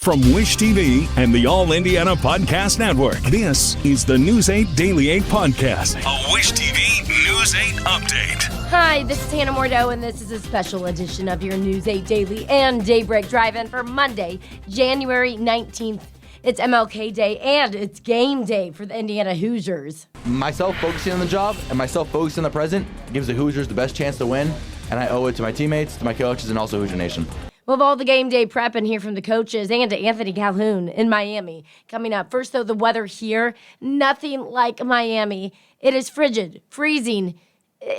From Wish TV and the All Indiana Podcast Network, this is the News 8 Daily 8 Podcast, a Wish TV News 8 update. Hi, this is Hannah Mordeau, and this is a special edition of your News 8 Daily and Daybreak Drive-In for Monday, January 19th. It's MLK Day, and it's game day for the Indiana Hoosiers. Myself focusing on the job and myself focusing on the present gives the Hoosiers the best chance to win, and I owe it to my teammates, to my coaches, and also Hoosier Nation. We'll have all the game day prep and hear from the coaches and to Anthony Calhoun in Miami. Coming up, first though, the weather here, nothing like Miami. It is frigid, freezing,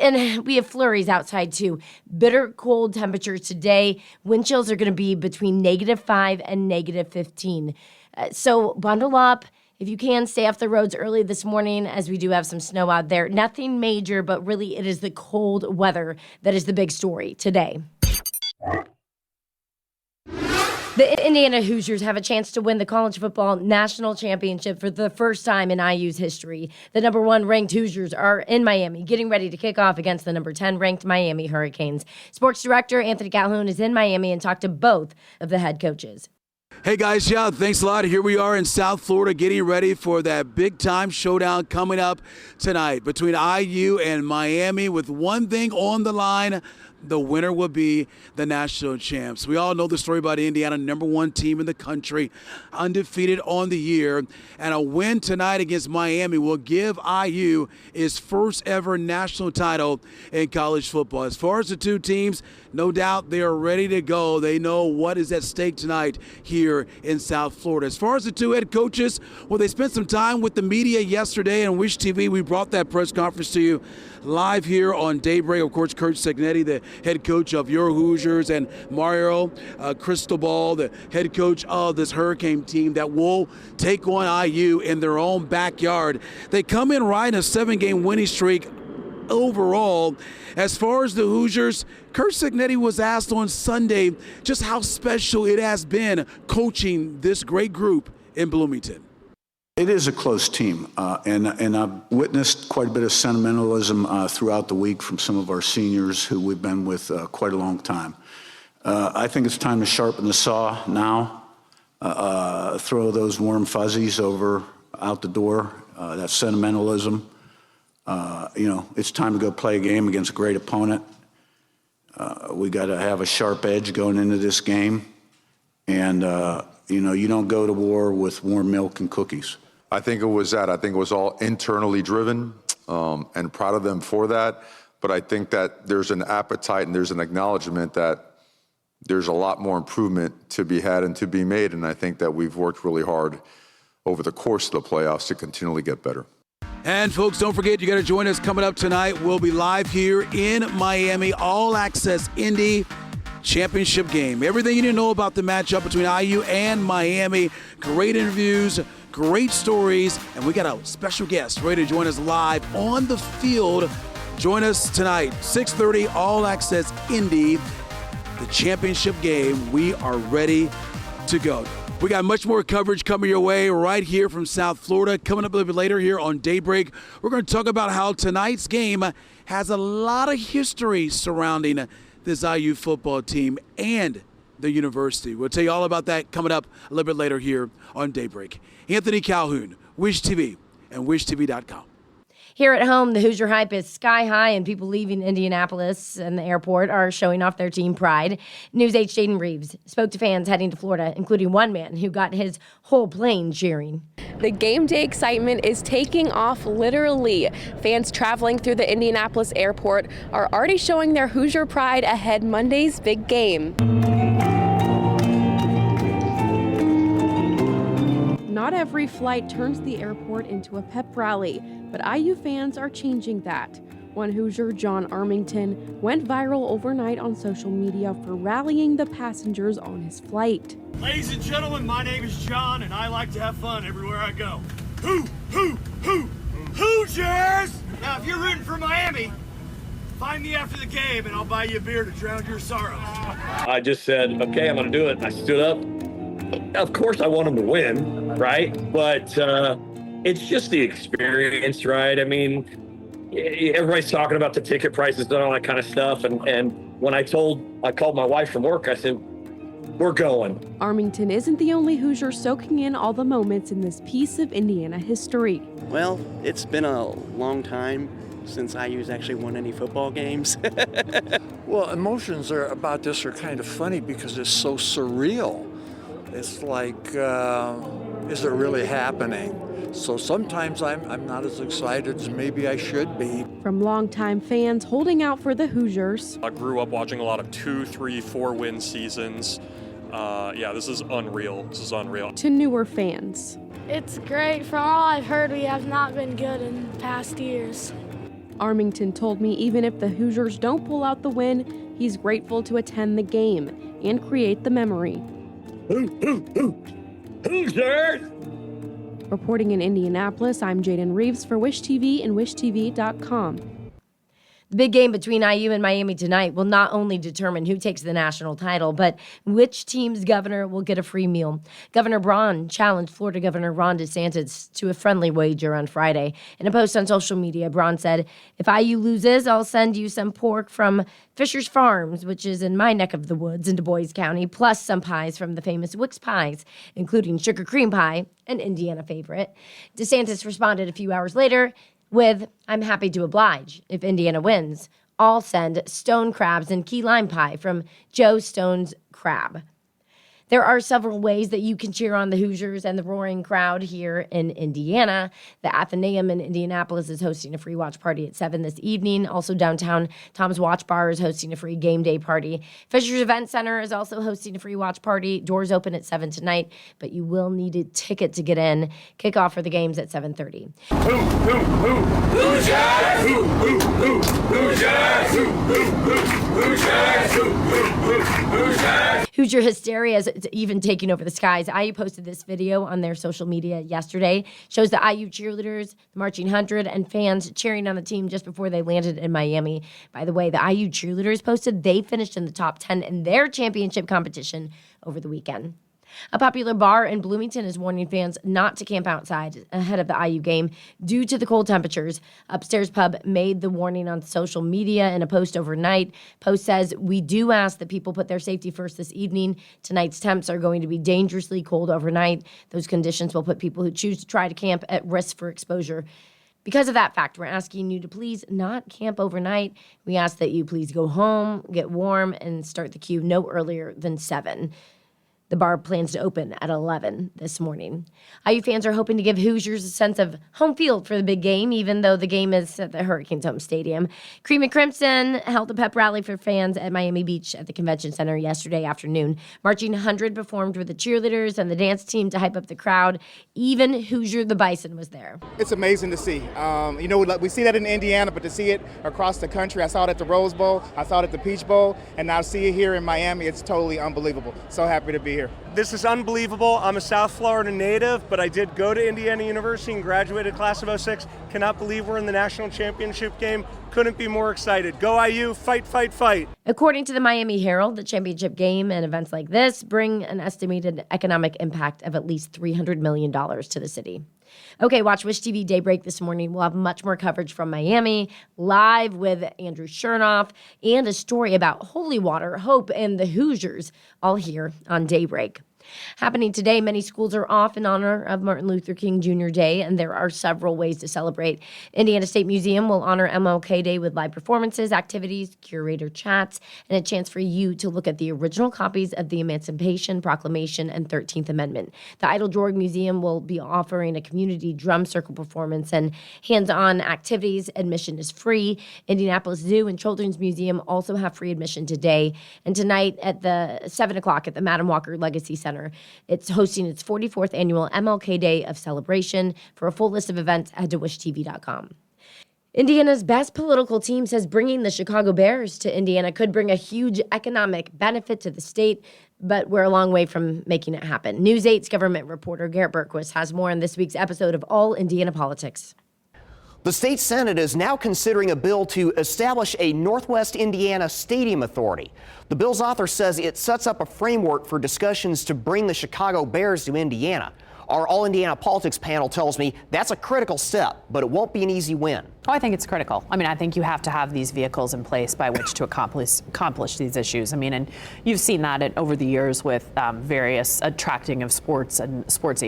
and we have flurries outside too. Bitter cold temperatures today. Wind chills are going to be between -5 and -15. So bundle up. If you can, stay off the roads early this morning as we do have some snow out there. Nothing major, but really it is the cold weather that is the big story today. The Indiana Hoosiers have a chance to win the college football national championship for the first time in IU's history. The number 1 ranked Hoosiers are in Miami, getting ready to kick off against the number 10 ranked Miami Hurricanes. Sports director Anthony Calhoun is in Miami and talked to both of the head coaches. Hey guys, yeah, thanks a lot. Here we are in South Florida getting ready for that big-time showdown coming up tonight between IU and Miami with one thing on the line. The winner will be the national champs. We all know the story about Indiana, number 1 team in the country, undefeated on the year. And a win tonight against Miami will give IU its first ever national title in college football. As far as the two teams, no doubt they are ready to go. They know what is at stake tonight here in South Florida. As far as the two head coaches, well, they spent some time with the media yesterday on Wish TV. We brought that press conference to you live here on Daybreak. Of course, Curt Cignetti, the head coach of your Hoosiers, and Mario Cristobal, the head coach of this Hurricane team that will take on IU in their own backyard. They come in riding a 7-game winning streak overall. As far as the Hoosiers, Curt Cignetti was asked on Sunday just how special it has been coaching this great group in Bloomington. It is a close team, and I've witnessed quite a bit of sentimentalism throughout the week from some of our seniors who we've been with quite a long time. I think it's time to sharpen the saw now, throw those warm fuzzies out the door, that sentimentalism. It's time to go play a game against a great opponent. We got to have a sharp edge going into this game, and you don't go to war with warm milk and cookies. I think it was that. I think it was all internally driven, and proud of them for that. But I think that there's an appetite and there's an acknowledgement that there's a lot more improvement to be had and to be made. And I think that we've worked really hard over the course of the playoffs to continually get better. And folks, don't forget, you got to join us coming up tonight. We'll be live here in Miami, all access Indy championship game. Everything you need to know about the matchup between IU and Miami. Great interviews, great stories, and we got a special guest ready to join us live on the field. Join us tonight, 6:30, all access Indy, the championship game. We are ready to go. We got much more coverage coming your way right here from South Florida. Coming up a little bit later here on Daybreak, we're going to talk about how tonight's game has a lot of history surrounding this IU football team and the university. We'll tell you all about that coming up a little bit later here on Daybreak. Anthony Calhoun, Wish TV, and WishTV.com. Here at home, the Hoosier hype is sky high, and people leaving Indianapolis and the airport are showing off their team pride. News 8's Jaden Reeves spoke to fans heading to Florida, including one man who got his whole plane cheering. The game day excitement is taking off literally. Fans traveling through the Indianapolis airport are already showing their Hoosier pride ahead Monday's big game. Not every flight turns the airport into a pep rally, but IU fans are changing that. One Hoosier, John Armington, went viral overnight on social media for rallying the passengers on his flight. Ladies and gentlemen, my name is John, and I like to have fun everywhere I go. Hoosiers! Now, if you're rooting for Miami, find me after the game, and I'll buy you a beer to drown your sorrows. I just said, okay, I'm going to do it. I stood up. Of course, I want them to win, right? But it's just the experience, right? I mean, everybody's talking about the ticket prices and all that kind of stuff. And when I called my wife from work, I said, we're going. Armington isn't the only Hoosier soaking in all the moments in this piece of Indiana history. Well, it's been a long time since IU's actually won any football games. Well, emotions about this are kind of funny because it's so surreal. It's like, is it really happening? So sometimes I'm not as excited as maybe I should be. From longtime fans holding out for the Hoosiers. I grew up watching a lot of 2, 3, 4-win seasons. Yeah, this is unreal. This is unreal. To newer fans. It's great. From all I've heard, we have not been good in past years. Armington told me even if the Hoosiers don't pull out the win, he's grateful to attend the game and create the memory. Hoosiers! Reporting in Indianapolis, I'm Jaden Reeves for Wish TV and WishTV.com. The big game between IU and Miami tonight will not only determine who takes the national title, but which team's governor will get a free meal. Governor Braun challenged Florida Governor Ron DeSantis to a friendly wager on Friday. In a post on social media, Braun said, "If IU loses, I'll send you some pork from Fisher's Farms, which is in my neck of the woods in Du Bois County, plus some pies from the famous Wicks Pies, including sugar cream pie, an Indiana favorite." DeSantis responded a few hours later with, "I'm happy to oblige. If Indiana wins, I'll send stone crabs and key lime pie from Joe Stone's Crab." There are several ways that you can cheer on the Hoosiers and the roaring crowd here in Indiana. The Athenaeum in Indianapolis is hosting a free watch party at 7 this evening. Also downtown, Tom's Watch Bar is hosting a free game day party. Fisher's Event Center is also hosting a free watch party. Doors open at 7 tonight, but you will need a ticket to get in. Kickoff for the games at 7:30. Hoosiers! Hoosier hysteria is even taking over the skies. IU posted this video on their social media yesterday. Shows the IU cheerleaders, the Marching 100, and fans cheering on the team just before they landed in Miami. By the way, the IU cheerleaders posted they finished in the top 10 in their championship competition over the weekend. A popular bar in Bloomington is warning fans not to camp outside ahead of the IU game due to the cold temperatures. Upstairs Pub made the warning on social media in a post overnight. Post says, "We do ask that people put their safety first this evening. Tonight's temps are going to be dangerously cold overnight. Those conditions will put people who choose to try to camp at risk for exposure. Because of that fact, we're asking you to please not camp overnight. We ask that you please go home, get warm, and start the queue no earlier than 7. The bar plans to open at 11 this morning. IU fans are hoping to give Hoosiers a sense of home field for the big game, even though the game is at the Hurricanes home stadium. Cream and Crimson held a pep rally for fans at Miami Beach at the Convention Center yesterday afternoon. Marching 100 performed with the cheerleaders and the dance team to hype up the crowd. Even Hoosier the Bison was there. It's amazing to see. We see that in Indiana, but to see it across the country, I saw it at the Rose Bowl, I saw it at the Peach Bowl, and now see it here in Miami, it's totally unbelievable. So happy to be here. This is unbelievable. I'm a South Florida native, but I did go to Indiana University and graduated class of 06. Cannot believe we're in the national championship game. Couldn't be more excited. Go IU, fight, fight, fight. According to the Miami Herald, the championship game and events like this bring an estimated economic impact of at least $300 million to the city. Okay, watch Wish TV Daybreak this morning. We'll have much more coverage from Miami, live with Andrew Chernoff, and a story about holy water, hope, and the Hoosiers, all here on Daybreak. Happening today, many schools are off in honor of Martin Luther King Jr. Day, and there are several ways to celebrate. Indiana State Museum will honor MLK Day with live performances, activities, curator chats, and a chance for you to look at the original copies of the Emancipation Proclamation and 13th Amendment. The Idle Jorg Museum will be offering a community drum circle performance and hands-on activities. Admission is free. Indianapolis Zoo and Children's Museum also have free admission today. And tonight at the 7 o'clock at the Madam Walker Legacy Center, it's hosting its 44th annual MLK Day of celebration. For a full list of events, head to wishtv.com. Indiana's best political team says bringing the Chicago Bears to Indiana could bring a huge economic benefit to the state, but we're a long way from making it happen. News 8's government reporter Garrett Berquist has more on this week's episode of All Indiana Politics. The state Senate is now considering a bill to establish a Northwest Indiana Stadium Authority. The bill's author says it sets up a framework for discussions to bring the Chicago Bears to Indiana. Our All Indiana Politics panel tells me that's a critical step, but it won't be an easy win. Oh, I think it's critical. I mean, I think you have to have these vehicles in place by which to accomplish these issues. I mean, and you've seen that over the years with various attracting of sports and sports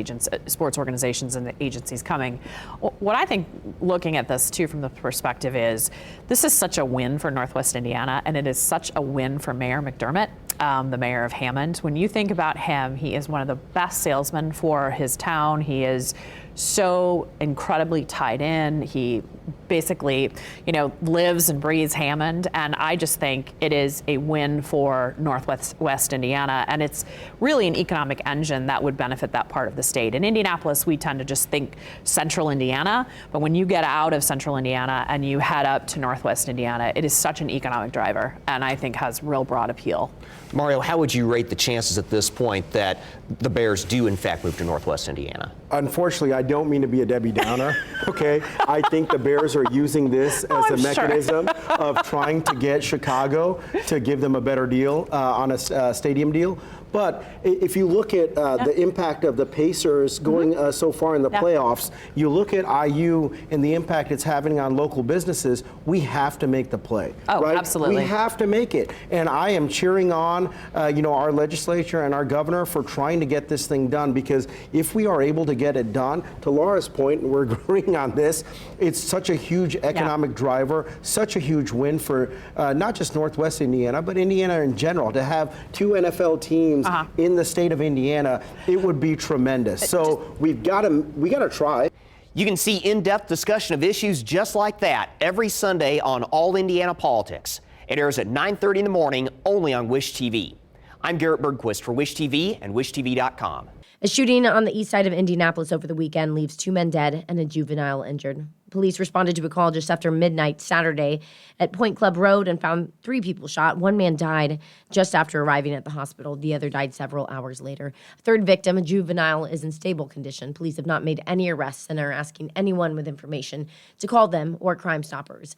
organizations and the agencies coming. What I think, looking at this too from the perspective is, this is such a win for Northwest Indiana, and it is such a win for Mayor McDermott, the mayor of Hammond. When you think about him, he is one of the best salesmen for his town. He is so incredibly tied in. He basically, lives and breathes Hammond. And I just think it is a win for Northwest Indiana. And it's really an economic engine that would benefit that part of the state. In Indianapolis, we tend to just think central Indiana. But when you get out of central Indiana and you head up to Northwest Indiana, it is such an economic driver, and I think has real broad appeal. Mario, how would you rate the chances at this point that the Bears do in fact move to Northwest Indiana? Unfortunately, I don't mean to be a Debbie Downer, okay? I think the Bears are using this as a mechanism of trying to get Chicago to give them a better deal on a stadium deal. But if you look at the impact of the Pacers going so far in the playoffs, you look at IU and the impact it's having on local businesses, we have to make the play. Oh, right? absolutely. We have to make it. And I am cheering on, our legislature and our governor for trying to get this thing done, because if we are able to get it done, to Laura's point, and we're agreeing on this, it's such a huge economic driver, such a huge win for not just Northwest Indiana, but Indiana in general. To have two NFL teams in the state of Indiana, it would be tremendous. So we got to try. You can see in-depth discussion of issues just like that every Sunday on All Indiana Politics. It airs at 9:30 in the morning, only on Wish TV. I'm Garrett Bergquist for Wish TV and WishTV.com. A shooting on the east side of Indianapolis over the weekend leaves 2 men dead and a juvenile injured. Police responded to a call just after midnight Saturday at Point Club Road and found 3 people shot. 1 man died just after arriving at the hospital. The other died several hours later. A third victim, a juvenile, is in stable condition. Police have not made any arrests and are asking anyone with information to call them or Crime Stoppers.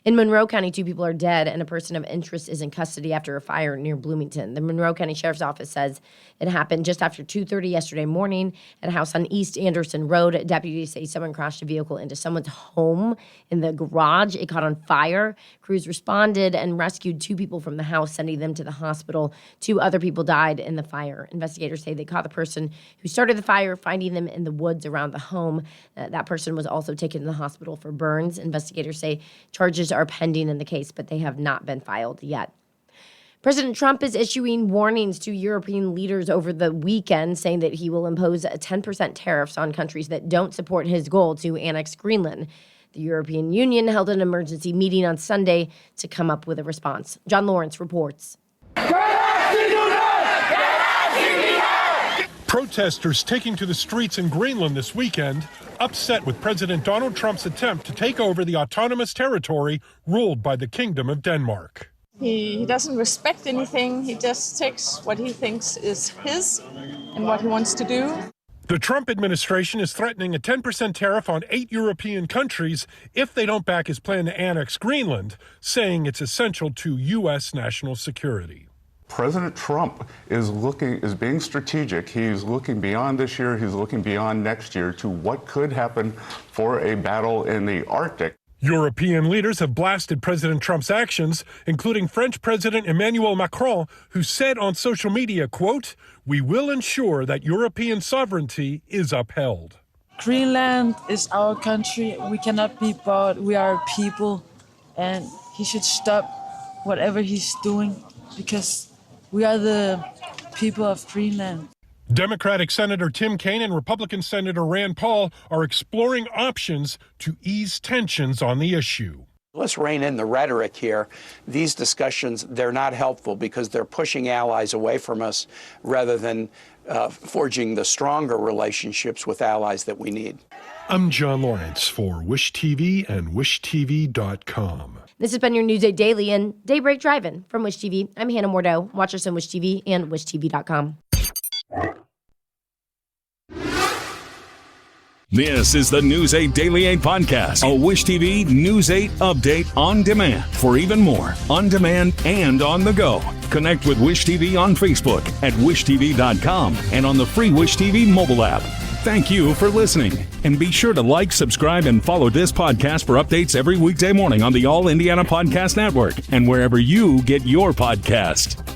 In Monroe County, 2 people are dead and a person of interest is in custody after a fire near Bloomington. The Monroe County Sheriff's Office says it happened just after 2:30 yesterday morning at a house on East Anderson Road. Deputies say someone crashed a vehicle into someone's home in the garage. It caught on fire. Crews responded and rescued 2 people from the house, sending them to the hospital. 2 other people died in the fire. Investigators say they caught the person who started the fire, finding them in the woods around the home. That person was also taken to the hospital for burns. Investigators say charges are pending in the case, but they have not been filed yet. President Trump is issuing warnings to European leaders over the weekend, saying that he will impose 10% tariffs on countries that don't support his goal to annex Greenland. The European Union held an emergency meeting on Sunday to come up with a response. John Lawrence reports. Protesters taking to the streets in Greenland this weekend, upset with President Donald Trump's attempt to take over the autonomous territory ruled by the Kingdom of Denmark. He doesn't respect anything. He just takes what he thinks is his and what he wants to do. The Trump administration is threatening a 10% tariff on 8 European countries if they don't back his plan to annex Greenland, saying it's essential to U.S. national security. President Trump is being strategic. He's looking beyond this year. He's looking beyond next year to what could happen for a battle in the Arctic. European leaders have blasted President Trump's actions, including French President Emmanuel Macron, who said on social media, quote, "We will ensure that European sovereignty is upheld." Greenland is our country. We cannot be bought. We are people, and he should stop whatever he's doing because we are the people of Greenland. Democratic Senator Tim Kaine and Republican Senator Rand Paul are exploring options to ease tensions on the issue. Let's rein in the rhetoric here. These discussions, they're not helpful because they're pushing allies away from us rather than forging the stronger relationships with allies that we need. I'm John Lawrence for Wish TV and WishTV.com. This has been your News 8 Daily and Daybreak Drive-In from Wish TV. I'm Hannah Mordeau. Watch us on Wish TV and WishTV.com. This is the News 8 Daily 8 podcast, a Wish TV News 8 update on demand. For even more, on demand and on the go. Connect with Wish TV on Facebook at WishTV.com and on the free Wish TV mobile app. Thank you for listening. And be sure to like, subscribe, and follow this podcast for updates every weekday morning on the All Indiana Podcast Network and wherever you get your podcast.